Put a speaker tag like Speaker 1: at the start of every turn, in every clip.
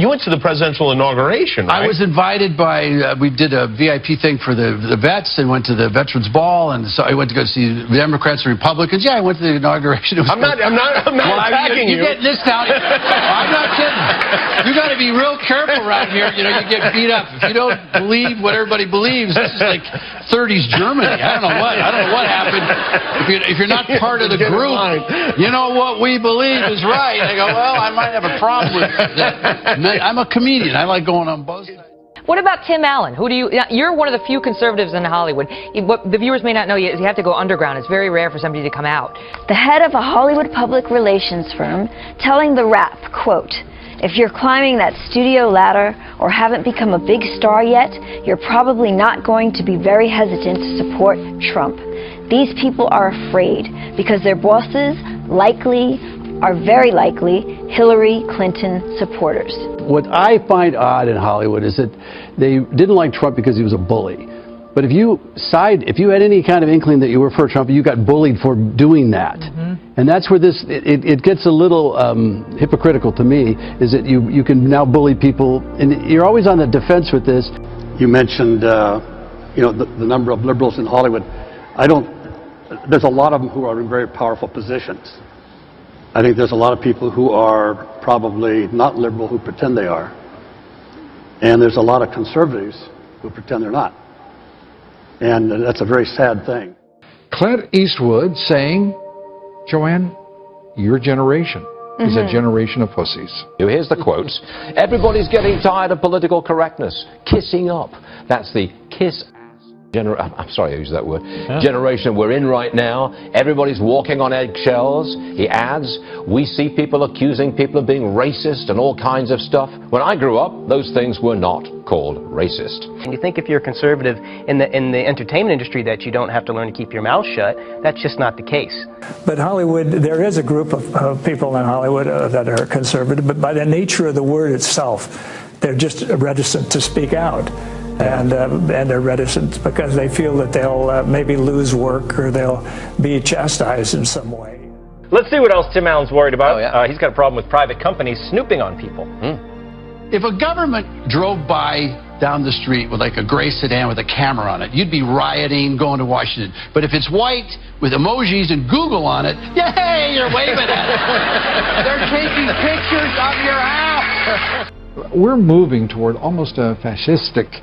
Speaker 1: You went to the presidential inauguration, right?
Speaker 2: I was invited by, we did a VIP thing for the vets and went to the Veterans Ball, and so I went to go see the Democrats and Republicans. Yeah, I went to the inauguration.
Speaker 1: I'm not attacking you.
Speaker 2: You get this down. I'm not kidding. You got to be real careful around here. You know, you get beat up. If you don't believe what everybody believes, this is like 30s Germany. I don't know what happened. If you're not part of the group, you know what we believe is right. I go, well, I might have a problem with that. I'm a comedian. I like going on both sides.
Speaker 3: What about Tim Allen? You're one of the few conservatives in Hollywood. What the viewers may not know is you have to go underground. It's very rare for somebody to come out.
Speaker 4: The head of a Hollywood public relations firm telling The Wrap, quote, "If you're climbing that studio ladder or haven't become a big star yet, you're probably not going to be very hesitant to support Trump. These people are afraid because their bosses are very likely Hillary Clinton supporters."
Speaker 2: What I find odd in Hollywood is that they didn't like Trump because he was a bully. But if you had any kind of inkling that you were for Trump, you got bullied for doing that. And that's where it gets a little hypocritical to me, is that you can now bully people, and you're always on the defense with this.
Speaker 5: You mentioned, the number of liberals in Hollywood. There's a lot of them who are in very powerful positions. I think there's a lot of people who are probably not liberal who pretend they are. And there's a lot of conservatives who pretend they're not. And that's a very sad thing.
Speaker 6: Clint Eastwood saying, Joanne, your generation is a generation of pussies.
Speaker 7: Here's the quotes. Everybody's getting tired of political correctness. Kissing up. That's the kiss. I'm sorry I used that word. Generation we're in right now. Everybody's walking on eggshells. He adds, we see people accusing people of being racist and all kinds of stuff. When I grew up, those things were not called racist.
Speaker 8: And you think if you're a conservative in the entertainment industry that you don't have to learn to keep your mouth shut, that's just not the case.
Speaker 9: But Hollywood, there is a group of people in Hollywood that are conservative, but by the nature of the word itself, they're just reticent to speak out. And they're reticent because they feel that they'll maybe lose work or they'll be chastised in some way.
Speaker 8: Let's see what else Tim Allen's worried about. He's got a problem with private companies snooping on people.
Speaker 2: If a government drove by down the street with like a gray sedan with a camera on it, you'd be rioting, going to Washington. But if it's white with emojis and Google on it, yay, you're waving at it. They're taking pictures of your house.
Speaker 6: We're moving toward almost a fascistic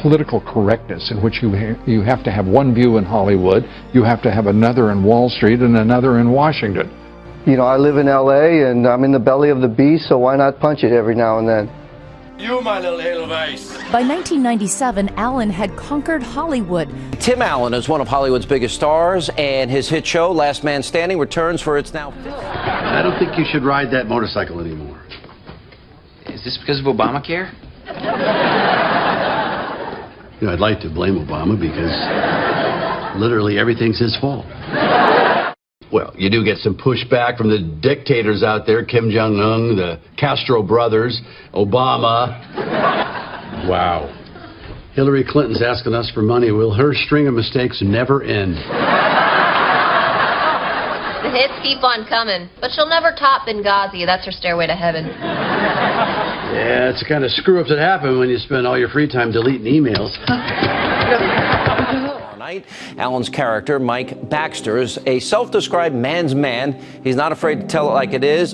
Speaker 6: political correctness in which you have to have one view in Hollywood, you have to have another in Wall Street and another in Washington.
Speaker 10: You know, I live in LA and I'm in the belly of the beast, so why not punch it every now and then?
Speaker 11: You, my little Edelweiss.
Speaker 12: By 1997, Allen had conquered Hollywood.
Speaker 13: Tim Allen is one of Hollywood's biggest stars, and his hit show, Last Man Standing, returns for its now 5th.
Speaker 2: I don't think you should ride that motorcycle anymore.
Speaker 14: Is this because of Obamacare?
Speaker 2: You know, I'd like to blame Obama because literally everything's his fault. Well, you do get some pushback from the dictators out there, Kim Jong-un, the Castro brothers, Obama. Wow. Hillary Clinton's asking us for money. Will her string of mistakes never end?
Speaker 15: The hits keep on coming, but she'll never top Benghazi. That's her stairway to heaven.
Speaker 2: Yeah, it's the kind of screw-ups that happen when you spend all your free time deleting emails.
Speaker 13: Allen's character, Mike Baxter, is a self-described man's man. He's not afraid to tell it like it is.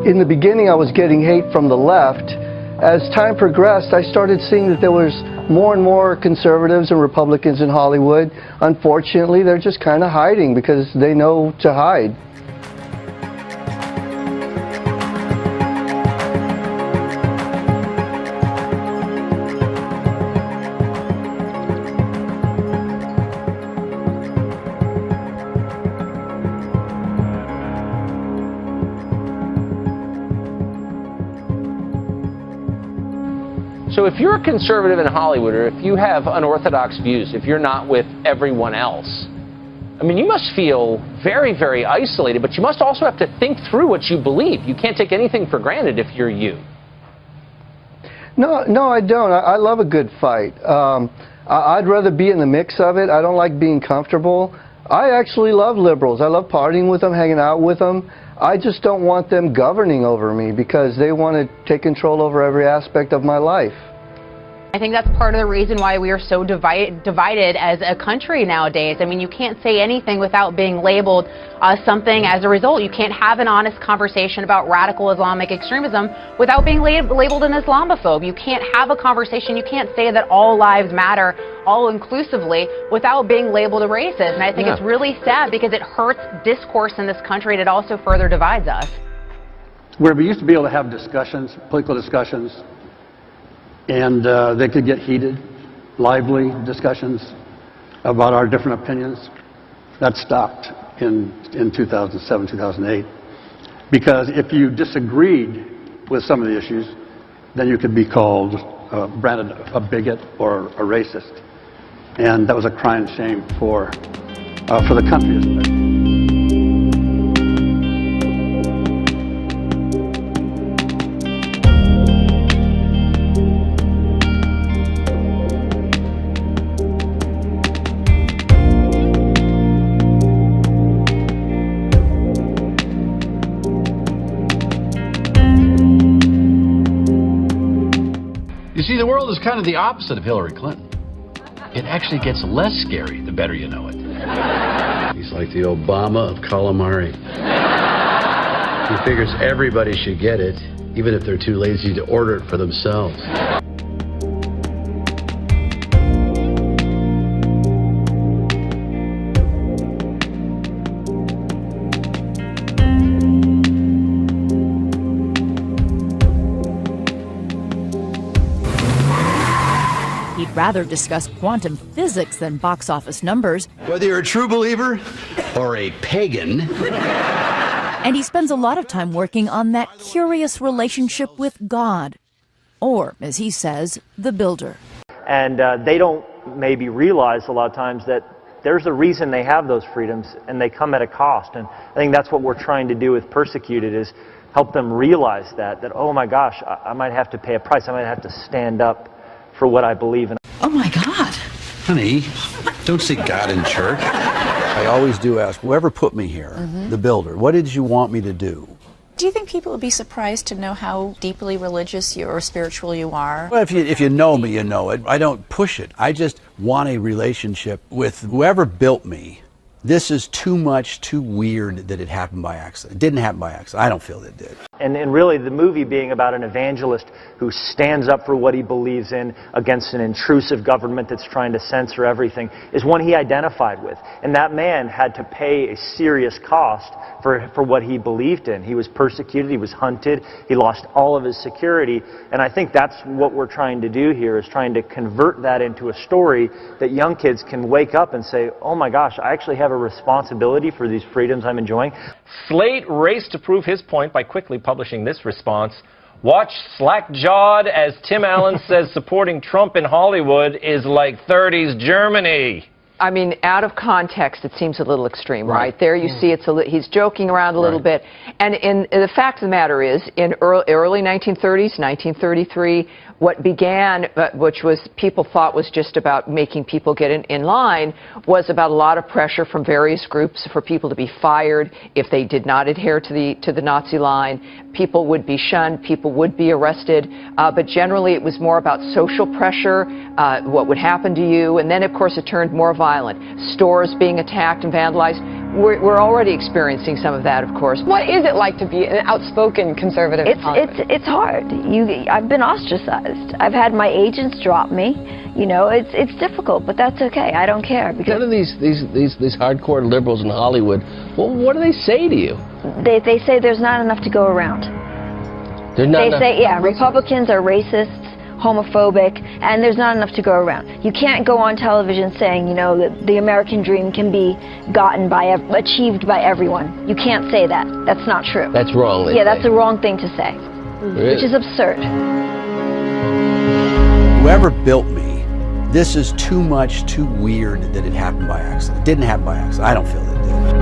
Speaker 10: In the beginning, I was getting hate from the left. As time progressed, I started seeing that there was more and more conservatives and Republicans in Hollywood, unfortunately, they're just kind of hiding because they know to hide.
Speaker 7: So if you're a conservative in Hollywood, or if you have unorthodox views, if you're not with everyone else, I mean, you must feel very, very isolated, but you must also have to think through what you believe. You can't take anything for granted if you're you.
Speaker 10: No, I don't. I love a good fight. I'd rather be in the mix of it. I don't like being comfortable. I actually love liberals. I love partying with them, hanging out with them. I just don't want them governing over me because they want to take control over every aspect of my life.
Speaker 16: I think that's part of the reason why we are so divided as a country nowadays. I mean, you can't say anything without being labeled something as a result. You can't have an honest conversation about radical Islamic extremism without being labeled an Islamophobe. You can't have a conversation. You can't say that all lives matter all inclusively without being labeled a racist. And I think it's really sad because it hurts discourse in this country and it also further divides us.
Speaker 5: Where we used to be able to have discussions, political discussions, and they could get heated, lively discussions about our different opinions. That stopped in 2007, 2008. Because if you disagreed with some of the issues, then you could be called, branded a bigot or a racist. And that was a crying shame for the country especially.
Speaker 2: You see, the world is kind of the opposite of Hillary Clinton. It actually gets less scary the better you know it.
Speaker 17: He's like the Obama of calamari. He figures everybody should get it, even if they're too lazy to order it for themselves.
Speaker 12: He'd rather discuss quantum physics than box office numbers.
Speaker 17: Whether you're a true believer or a pagan.
Speaker 12: And he spends a lot of time working on that curious relationship with God. Or, as he says, the builder.
Speaker 18: And they don't maybe realize a lot of times that there's a reason they have those freedoms and they come at a cost. And I think that's what we're trying to do with Persecuted is help them realize that oh my gosh, I might have to pay a price. I might have to stand up for what I believe in.
Speaker 17: Oh my God. Honey, don't say God in church. I always do ask, whoever put me here, the builder, what did you want me to do?
Speaker 19: Do you think people would be surprised to know how deeply religious or spiritual you are?
Speaker 17: Well, if you know me, you know it. I don't push it. I just want a relationship with whoever built me. This is too much, too weird that it happened by accident. It didn't happen by accident. I don't feel it did.
Speaker 18: And really the movie being about an evangelist who stands up for what he believes in against an intrusive government that's trying to censor everything is one he identified with. And that man had to pay a serious cost for what he believed in. He was persecuted, he was hunted, he lost all of his security. And I think that's what we're trying to do here is trying to convert that into a story that young kids can wake up and say, oh my gosh, I actually have a responsibility for these freedoms I'm enjoying.
Speaker 20: Slate raced to prove his point by quickly publishing this response. Watch slack-jawed as Tim Allen says supporting Trump in Hollywood is like 30s Germany.
Speaker 21: I mean, out of context, it seems a little extreme, right? There you see he's joking around a little bit. And the fact of the matter is, in early 1930s, 1933, what began, which was people thought was just about making people get in line, was about a lot of pressure from various groups for people to be fired if they did not adhere to the Nazi line. People would be shunned, people would be arrested, but generally it was more about social pressure, what would happen to you, and then of course it turned more violent. Stores being attacked and vandalized. we're already experiencing some of that, of course. What is it like to be an outspoken conservative?
Speaker 4: It's hard. I've been ostracized. I've had my agents drop me. You know, it's difficult, but that's okay. I don't care because
Speaker 1: none of these hardcore liberals in Hollywood. Well, what do they say to you?
Speaker 4: They say there's not enough to go around. They say, yeah, Republicans are racist, homophobic, and there's not enough to go around. You can't go on television saying, you know, that the American dream can be achieved by everyone. You can't say that. That's not true.
Speaker 1: That's wrong.
Speaker 4: Yeah, that's the wrong thing to say, which is absurd.
Speaker 17: Whoever built me, this is too much, too weird that it happened by accident. It didn't happen by accident. I don't feel that it did.